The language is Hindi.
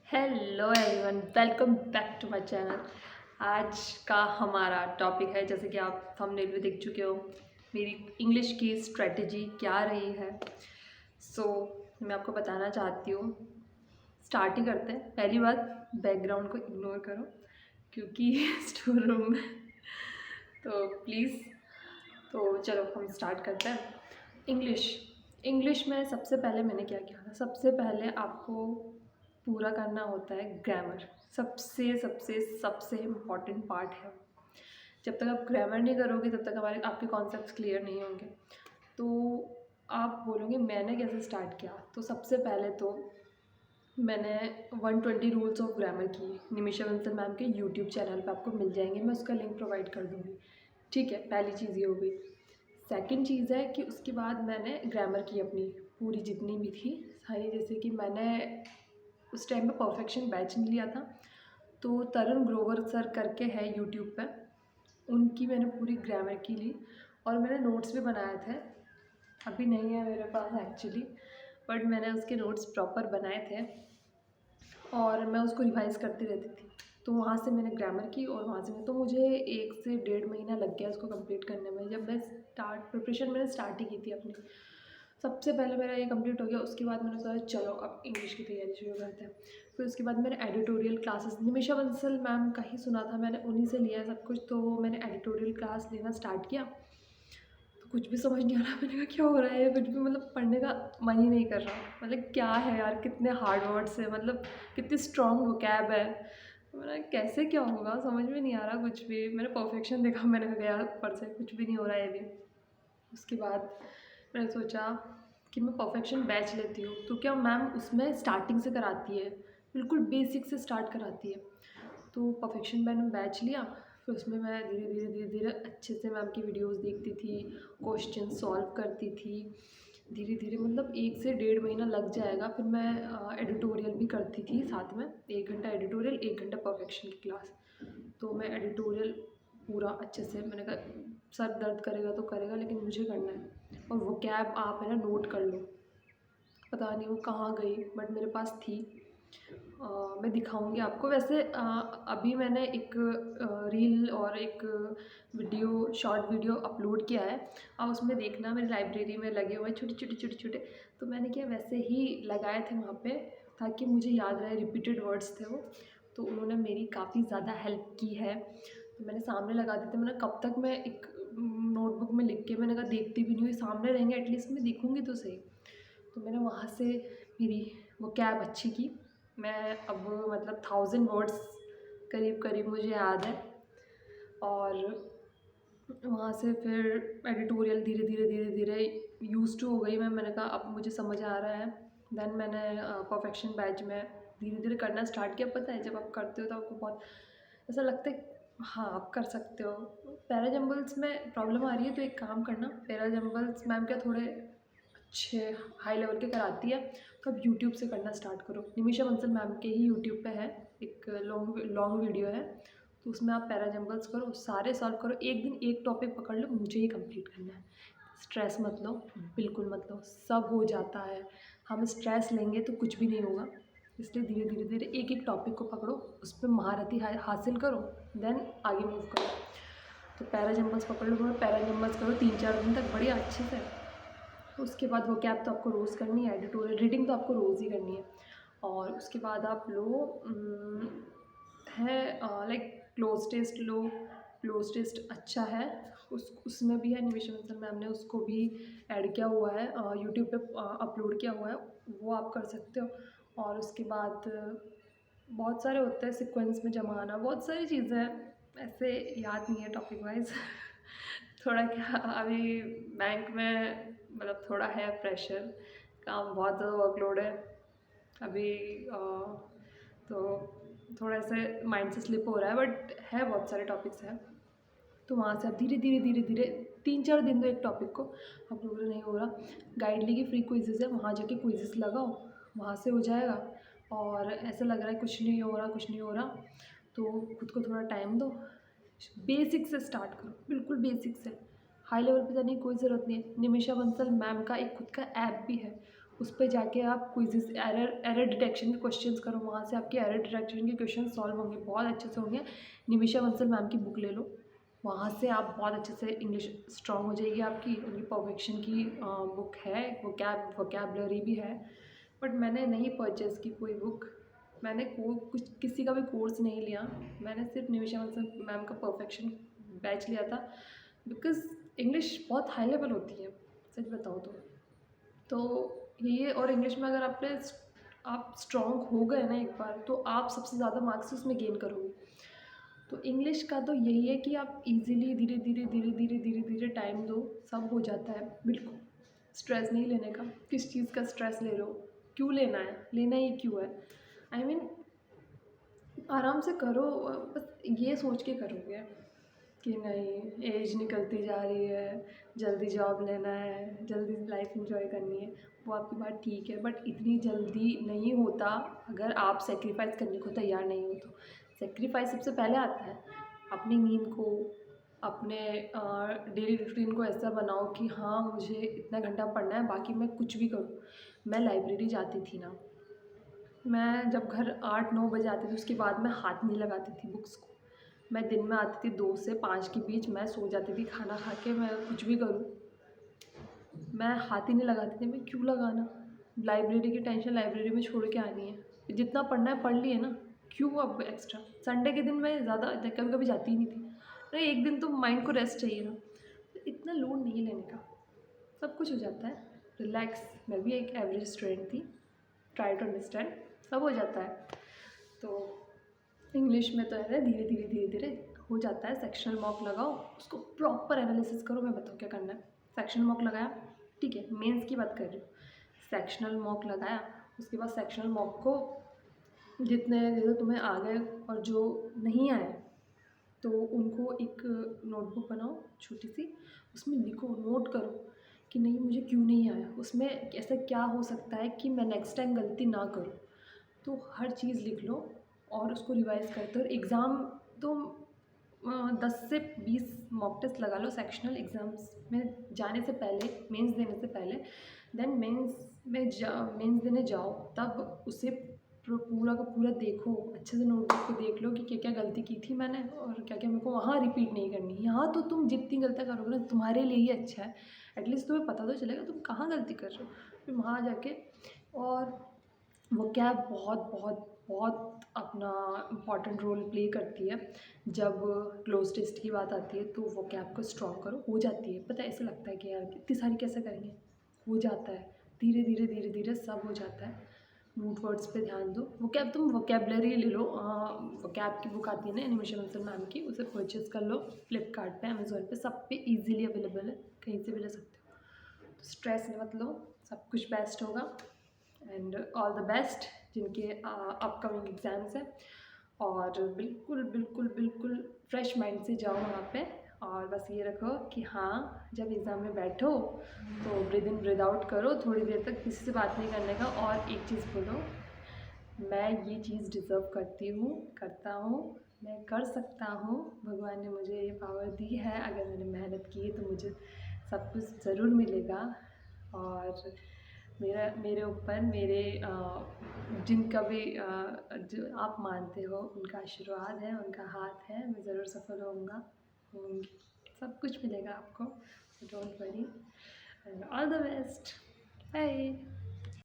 Hello everyone, welcome back to my channel. आज का हमारा टॉपिक है, जैसे कि आप थंबनेल में देख चुके हो, मेरी इंग्लिश की स्ट्रेटजी क्या रही है। मैं आपको बताना चाहती हूँ। स्टार्ट ही करते हैं। पहली बात, बैकग्राउंड को इग्नोर करो क्योंकि स्टोर रूम में तो प्लीज़। तो चलो हम स्टार्ट करते हैं। इंग्लिश इंग्लिश में सबसे पहले मैंने क्या किया था, सबसे पहले आपको पूरा करना होता है ग्रामर। सबसे सबसे सबसे इम्पॉर्टेंट पार्ट है। जब तक आप ग्रामर नहीं करोगे तब तक हमारे आपके कॉन्सेप्ट्स क्लियर नहीं होंगे। तो आप बोलोगे मैंने कैसे स्टार्ट किया, तो सबसे पहले तो मैंने 120 रूल्स ऑफ ग्रामर किए। निमिषा बंसल मैम के यूट्यूब चैनल पे आपको मिल जाएंगे, मैं उसका लिंक प्रोवाइड कर दूँगी। ठीक है, पहली चीज़ ये हो गई। सेकंड चीज़ है कि उसके बाद मैंने ग्रामर की अपनी पूरी जितनी भी थी सारी, जैसे कि मैंने उस टाइम पे परफेक्शन बैच नहीं लिया था, तो तरुण ग्रोवर सर करके है यूट्यूब पे, उनकी मैंने पूरी ग्रामर की ली और मैंने नोट्स भी बनाए थे। अभी नहीं है मेरे पास एक्चुअली, बट मैंने उसके नोट्स प्रॉपर बनाए थे और मैं उसको रिवाइज़ करती रहती थी। तो वहाँ से मैंने ग्रामर की और वहाँ से तो मुझे 1 से डेढ़ महीना लग गया उसको कंप्लीट करने में। जब मैं प्रिपरेशन मैंने स्टार्ट ही की थी अपनी, सबसे पहले मेरा ये कंप्लीट हो गया। उसके बाद मैंने सोचा चलो अब इंग्लिश की तैयारी शुरू करते हैं। फिर उसके बाद मैंने editorial classes Nimisha Bansal ma'am का ही सुना था मैंने, उन्हीं से लिया है सब कुछ। तो मैंने एडिटोरियल क्लास लेना स्टार्ट किया, तो कुछ भी समझ नहीं आ रहा। मैंने कहा क्या हो रहा है, कुछ भी मतलब पढ़ने का मन ही नहीं कर रहा। मतलब क्या है यार, कितने हार्ड वर्ड्स है, मतलब कितनी स्ट्रॉन्ग वोकैब है। मैंने कैसे क्या होगा, समझ में नहीं आ रहा कुछ भी। मैंने परफेक्शन देखा, मैंने कहा यार ऊपर से कुछ भी नहीं हो रहा है अभी। उसके बाद मैंने सोचा कि मैं परफेक्शन बैच लेती हूँ, तो क्या मैम उसमें स्टार्टिंग से कराती है, बिल्कुल बेसिक से स्टार्ट कराती है। तो परफेक्शन मैंने बैच लिया। फिर उसमें मैं धीरे धीरे धीरे धीरे अच्छे से मैम की वीडियोस देखती थी, क्वेश्चन सॉल्व करती थी धीरे धीरे। मतलब 1 से डेढ़ महीना लग जाएगा। फिर मैं एडिटोरियल भी करती थी साथ में, 1 घंटा एडिटोरियल 1 घंटा परफेक्शन की क्लास। तो मैं एडिटोरियल पूरा अच्छे से, मैंने कहा सर दर्द करेगा तो करेगा लेकिन मुझे करना है। और वो कैब आप है ना नोट कर लो, पता नहीं वो कहाँ गई बट मेरे पास थी। मैं दिखाऊंगी आपको। वैसे अभी मैंने एक रील और एक वीडियो, शॉर्ट वीडियो अपलोड किया है। आप उसमें देखना, मेरी लाइब्रेरी में लगे हुए छोटे छोटे छोटे छोटे। तो मैंने क्या वैसे ही लगाए थे वहाँ पे, ताकि मुझे याद रहे, रिपीटेड वर्ड्स थे वो। तो उन्होंने मेरी काफ़ी ज़्यादा हेल्प की है। तो मैंने सामने लगा दी थी। मैंने कब तक मैं एक नोटबुक में लिख के, मैंने कहा देखती भी नहीं हुई, सामने रहेंगे एटलीस्ट मैं देखूँगी तो सही। तो मैंने वहाँ से मेरी वो कैब अच्छी की। मैं अब मतलब 1000 वर्ड्स करीब करीब मुझे याद है। और वहाँ से फिर एडिटोरियल धीरे धीरे धीरे धीरे यूज़ टू हो गई मैं। मैंने कहा अब मुझे समझ आ रहा है। देन मैंने परफेक्शन बैच में धीरे धीरे करना स्टार्ट किया। पता है जब आप करते हो तो आपको बहुत ऐसा लगता है हाँ आप कर सकते हो। पैरा जंबल्स में प्रॉब्लम आ रही है तो एक काम करना, पैरा जंबल्स मैम क्या थोड़े अच्छे हाई लेवल के कराती है, तो आप यूट्यूब से करना स्टार्ट करो। निमिषा बंसल मैम के ही यूट्यूब पे है, एक लॉन्ग लॉन्ग वीडियो है। तो उसमें आप पैरा जंबल्स करो, सारे सॉल्व करो। एक दिन एक टॉपिक पकड़ लो, मुझे ही कंप्लीट करना है। स्ट्रेस मत लो, बिल्कुल मत लो, सब हो जाता है। हम स्ट्रेस लेंगे तो कुछ भी नहीं होगा। इसलिए धीरे धीरे धीरे एक एक टॉपिक को पकड़ो, उस पर महारती हासिल करो, देन आगे मूव करो। तो पैरा जंबल्स पकड़ लो, पैरा जंबल्स करो 3-4 दिन तक बढ़िया अच्छे से। उसके बाद वो कैब तो आपको रोज़ करनी है, एडिटोरियल रीडिंग तो आपको रोज़ ही करनी है। और उसके बाद आप लो है लाइक क्लोज टेस्ट लो। क्लोज टेस्ट अच्छा है, उसमें भी है, निमिषा बंसल मैम ने उसको भी ऐड किया हुआ है, यूट्यूब पे अपलोड किया हुआ है, वो आप कर सकते हो। और उसके बाद बहुत सारे होते हैं, सीक्वेंस में जमा आना, बहुत सारी चीज़ें हैं, ऐसे याद नहीं है टॉपिक वाइज। थोड़ा क्या अभी बैंक में मतलब थोड़ा है प्रेशर, काम बहुत ज़्यादा वर्कलोड है अभी। तो थोड़ा ऐसे माइंड से स्लिप हो रहा है, बट है बहुत सारे टॉपिक्स हैं। तो वहाँ से आप धीरे धीरे धीरे धीरे 3-4 दिन तो एक टॉपिक को आप लोगों नहीं हो रहा। गाइडली की फ्री क्विजेज़ है, वहाँ जाके क्विजेस लगाओ, वहाँ से हो जाएगा। और ऐसा लग रहा है कुछ नहीं हो रहा, कुछ नहीं हो रहा, तो खुद को थोड़ा टाइम दो। बेसिक से स्टार्ट करो, बिल्कुल बेसिक से। हाई लेवल पे जाने की कोई ज़रूरत नहीं है। निमिषा बंसल मैम का एक खुद का ऐप भी है, उस पे जाके आप क्विज़ेस एरर डिटेक्शन के क्वेश्चंस करो, वहाँ से आपके एरर डिटेक्शन के क्वेश्चन सॉल्व होंगे, बहुत अच्छे से होंगे। निमिषा बंसल मैम की बुक ले लो, वहाँ से आप बहुत अच्छे से इंग्लिश स्ट्रॉन्ग हो जाएगी आपकी। उनकी परफेक्शन की बुक है, वोकैबलरी भी है। बट मैंने नहीं परचेज़ की कोई बुक, मैंने कुछ किसी का भी कोर्स नहीं लिया, मैंने सिर्फ निमिषा बंसल मैम का परफेक्शन बैच लिया था, बिकॉज़ इंग्लिश बहुत हाई लेवल होती है, सच बताऊँ तो ये। और इंग्लिश में अगर आप स्ट्रॉन्ग हो गए ना एक बार, तो आप सबसे ज़्यादा मार्क्स उसमें गेन करोगे। तो इंग्लिश का तो यही है कि आप इजीली धीरे धीरे धीरे धीरे धीरे धीरे टाइम दो, सब हो जाता है। बिल्कुल स्ट्रेस नहीं लेने का, किस चीज़ का स्ट्रेस ले रहे हो, क्यों लेना है, लेना ही क्यों है। आई मीन आराम से करो, बस ये सोच के करोगे कि नहीं एज निकलती जा रही है, जल्दी जॉब लेना है, जल्दी लाइफ एंजॉय करनी है, वो आपकी बात ठीक है, बट इतनी जल्दी नहीं होता अगर आप सेक्रीफाइस करने को तैयार नहीं हो तो। सेक्रीफाइस सबसे पहले आता है अपनी नींद को, अपने डेली रूटीन को ऐसा बनाओ कि हाँ मुझे इतना घंटा पढ़ना है, बाकी मैं कुछ भी करूँ। मैं लाइब्रेरी जाती थी ना, मैं जब घर 8-9 बजे आती थी उसके बाद मैं हाथ नहीं लगाती थी बुक्स को। मैं दिन में आती थी 2 से 5 के बीच, मैं सो जाती थी खाना खा के, मैं कुछ भी करूँ, मैं हाथ ही नहीं लगाती थी। मैं क्यों लगाना, लाइब्रेरी की टेंशन लाइब्रेरी में छोड़ के आनी है, जितना पढ़ना है पढ़ लिए ना, क्यों अब एक्स्ट्रा। संडे के दिन मैं ज़्यादा कभी कभी जाती ही नहीं थी, अरे एक दिन तो माइंड को रेस्ट चाहिए ना, तो इतना लोड नहीं लेने का, सब कुछ हो जाता है। रिलैक्स, मैं भी एक एवरेज स्टूडेंट थी, ट्राई टू अंडरस्टैंड, सब हो जाता है। तो इंग्लिश में तो है धीरे धीरे धीरे धीरे हो जाता है। सेक्शनल मॉक लगाओ, उसको प्रॉपर एनालिसिस करो, मैं बताऊँ क्या करना है। सेक्शनल मॉक लगाया, ठीक है, मेंस की बात कर रही हूँ। सेक्शनल मॉक लगाया, उसके बाद सेक्शनल मॉक को जितने जैसे तुम्हें आ गए और जो नहीं आए तो उनको एक नोटबुक बनाओ छोटी सी, उसमें लिखो, नोट करो कि नहीं मुझे क्यों नहीं आया, उसमें ऐसा क्या हो सकता है कि मैं नेक्स्ट टाइम गलती ना करूँ। तो हर चीज़ लिख लो और उसको रिवाइज़ करते हो। एग्ज़ाम तो 10 से 20 मॉक टेस्ट लगा लो सेक्शनल एग्ज़ाम्स में जाने से पहले, मेंस देने से पहले। देन मेंस देने जाओ, तब उसे पूरा का पूरा देखो, अच्छे से नोटबुक को देख लो कि क्या क्या गलती की थी मैंने और क्या क्या मेरे को वहाँ रिपीट नहीं करनी। यहाँ तो तुम जितनी गलतियाँ करोगे ना तुम्हारे लिए ही अच्छा है, एटलीस्ट तुम्हें पता तो चलेगा तुम कहाँ गलती कर रहे हो। फिर वहाँ जाके और वो क्या बहुत बहुत बहुत अपना इम्पॉर्टेंट रोल प्ले करती है। जब क्लोज टेस्ट की बात आती है तो वो कैब को स्ट्रॉन्ग करो, हो जाती है। पता है ऐसा लगता है कि यार इतनी सारी कैसे करेंगे, हो जाता है, धीरे धीरे धीरे धीरे सब हो जाता है। रूट वर्ड्स पे ध्यान दो। वो कैब तुम वोकेबलरी ले लो, वो कैब की बुक आती है ना निमिषा बंसल मैम की, उसे परचेज़ कर लो। फ्लिपकार्ट पे, अमेज़ोन पे, सब पे ईजिली अवेलेबल है, कहीं से भी ले सकते हो। तो स्ट्रेस मत लो, सब कुछ बेस्ट होगा। एंड ऑल द बेस्ट जिनके अपकमिंग एग्ज़ाम्स हैं। और बिल्कुल बिल्कुल बिल्कुल फ्रेश माइंड से जाओ वहाँ पे, और बस ये रखो कि हाँ जब एग्ज़ाम में बैठो तो ब्रीद इन ब्रीद आउट करो, थोड़ी देर तक किसी से बात नहीं करने का। और एक चीज़ बोलो, मैं ये चीज़ डिज़र्व करती हूँ, करता हूँ, मैं कर सकता हूँ, भगवान ने मुझे ये पावर दी है, अगर मैंने मेहनत की है तो मुझे सब कुछ ज़रूर मिलेगा। और मेरे ऊपर मेरे जिनका भी जो आप मानते हो उनका आशीर्वाद है, उनका हाथ है, मैं ज़रूर सफल होंगी, सब कुछ मिलेगा आपको, don't worry. And all the best, bye.